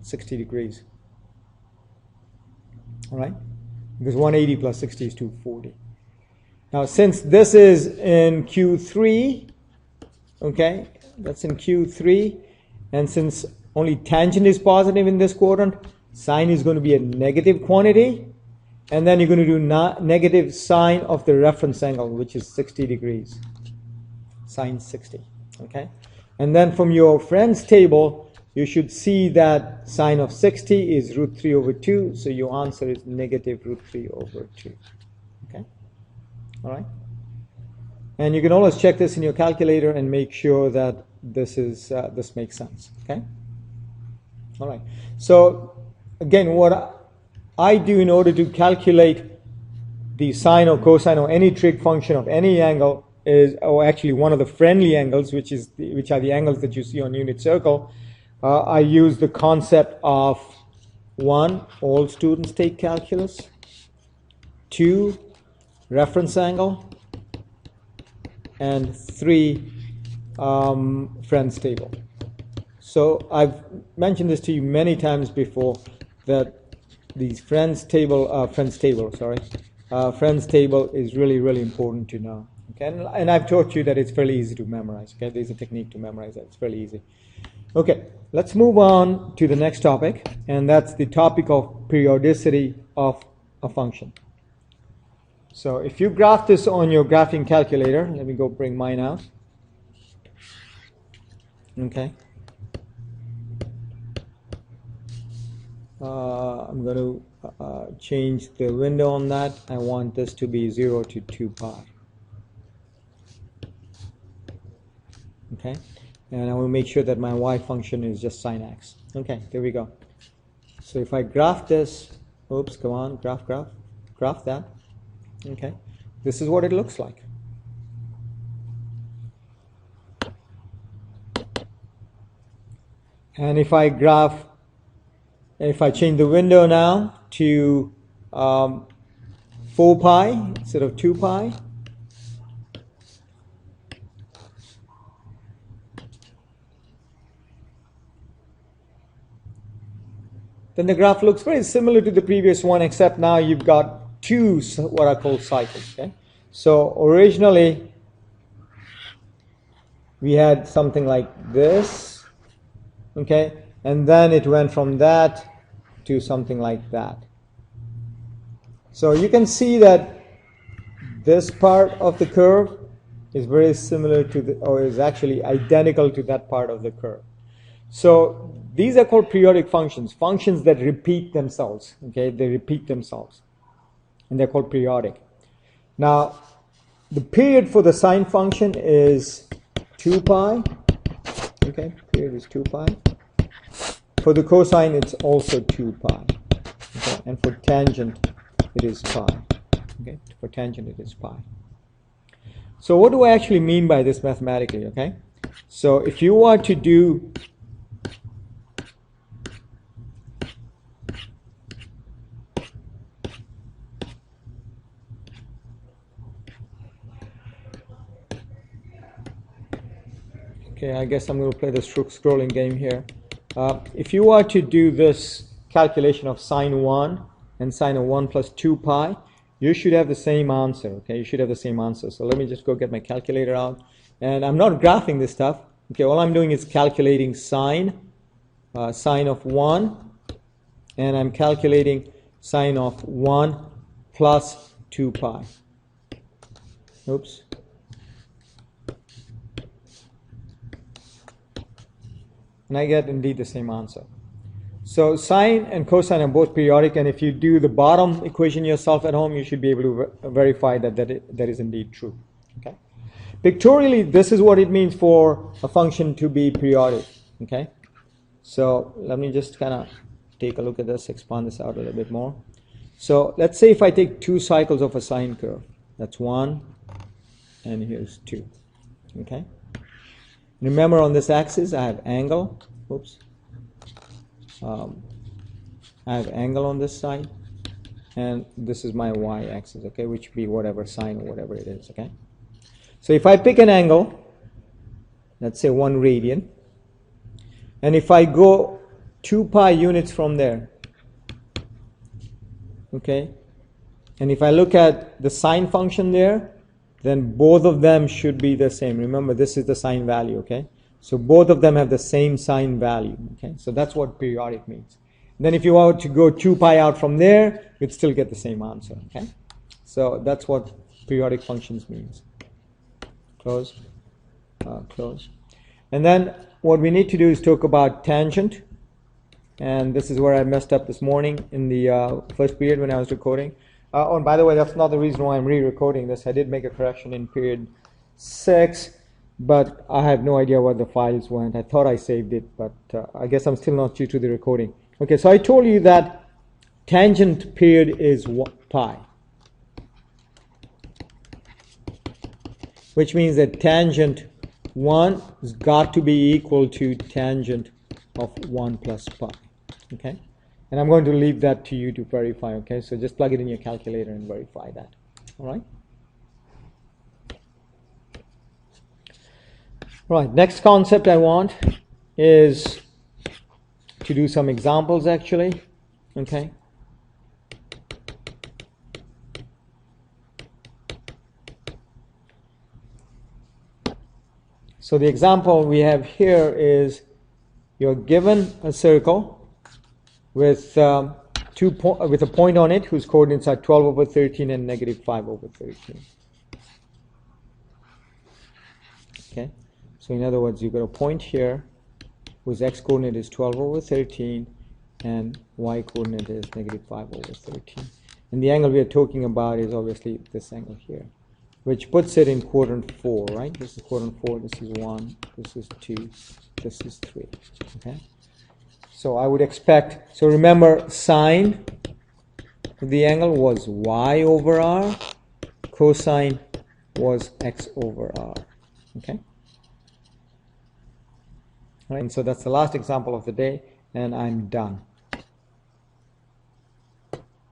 60 degrees. All right? Because 180 plus 60 is 240. Now, since this is in Q3, okay, that's in Q3, and since only tangent is positive in this quadrant, sine is going to be a negative quantity, and then you're going to do negative sine of the reference angle, which is 60 degrees, sine 60, okay? And then from your friend's table, you should see that sine of 60 is root 3 over 2, so your answer is negative root 3 over 2, okay? All right? And you can always check this in your calculator and make sure that this makes sense, okay? All right. So again, what I do in order to calculate the sine or cosine or any trig function of any angle is, or actually one of the friendly angles, which are the angles that you see on unit circle, I use the concept of 1, all students take calculus, 2, reference angle, and 3, friends table. So I've mentioned this to you many times before, that these friends table is really, really important to know. Okay, and I've taught you that it's fairly easy to memorize. Okay, there's a technique to memorize that. It's fairly easy. Okay, let's move on to the next topic, and that's the topic of periodicity of a function. So if you graph this on your graphing calculator, let me go bring mine out. Okay. I'm going to change the window on that. I want this to be 0 to 2 pi. Okay. And I will make sure that my y function is just sine x. Okay, there we go. So if I graph this, oops, come on, graph that. Okay, this is what it looks like. And if I change the window now to 4 pi instead of 2 pi, then the graph looks very similar to the previous one, except now you've got 2 what I call cycles. Okay, so originally we had something like this, okay, and then it went from that to something like that. So you can see that this part of the curve is very similar to or is actually identical to that part of the curve. So these are called periodic functions, functions that repeat themselves. Okay, they repeat themselves, and they're called periodic. Now, the period for the sine function is 2 pi. Okay, period is 2 pi. For the cosine, it's also 2 pi. Okay, and for tangent, it is pi. Okay, for tangent, it is pi. So what do I actually mean by this mathematically? Okay, so if you want to do okay, I guess I'm going to play the scrolling game here. If you are to do this calculation of sine 1 and sine of 1 plus 2 pi, you should have the same answer. Okay, you should have the same answer. So let me just go get my calculator out. And I'm not graphing this stuff. Okay, all I'm doing is calculating sine of 1, and I'm calculating sine of 1 plus 2 pi. Oops. And I get indeed the same answer. So sine and cosine are both periodic, and if you do the bottom equation yourself at home, you should be able to verify that that is indeed true. Okay. Pictorially, this is what it means for a function to be periodic. Okay. So let me just kind of take a look at this, expand this out a little bit more. So let's say if I take 2 cycles of a sine curve, that's 1, and here's 2. Okay. Remember, on this axis I have angle. Oops. I have angle on this side, and this is my y-axis. Okay, which would be whatever sine or whatever it is. Okay. So if I pick an angle, let's say 1 radian, and if I go 2 pi units from there. Okay, and if I look at the sine function there, then both of them should be the same. Remember, this is the sine value, okay? So both of them have the same sine value, okay? So that's what periodic means. And then if you were to go 2 pi out from there, you'd still get the same answer, okay? So that's what periodic functions means. Close, close. And then what we need to do is talk about tangent. And this is where I messed up this morning in the first period when I was recording. Oh, and by the way, that's not the reason why I'm re-recording this. I did make a correction in period 6, but I have no idea where the files went. I thought I saved it, but I guess I'm still not due to the recording. Okay, so I told you that tangent period is pi, which means that tangent 1 has got to be equal to tangent of 1 plus pi. Okay, and I'm going to leave that to you to verify. Okay, so just plug it in your calculator and verify that. All right. Right. Next concept I want is to do some examples actually. Okay. So the example we have here is you're given a circle with with a point on it whose coordinates are 12 over 13 and negative 5 over 13. Okay, so in other words, you've got a point here whose x coordinate is 12 over 13 and y coordinate is negative 5 over 13. And the angle we are talking about is obviously this angle here, which puts it in quadrant 4, right? This is quadrant 4, this is 1, this is 2, this is 3. Okay? So I would expect, so remember, sine of the angle was y over r, cosine was x over r. Okay? All right, and so that's the last example of the day, and I'm done.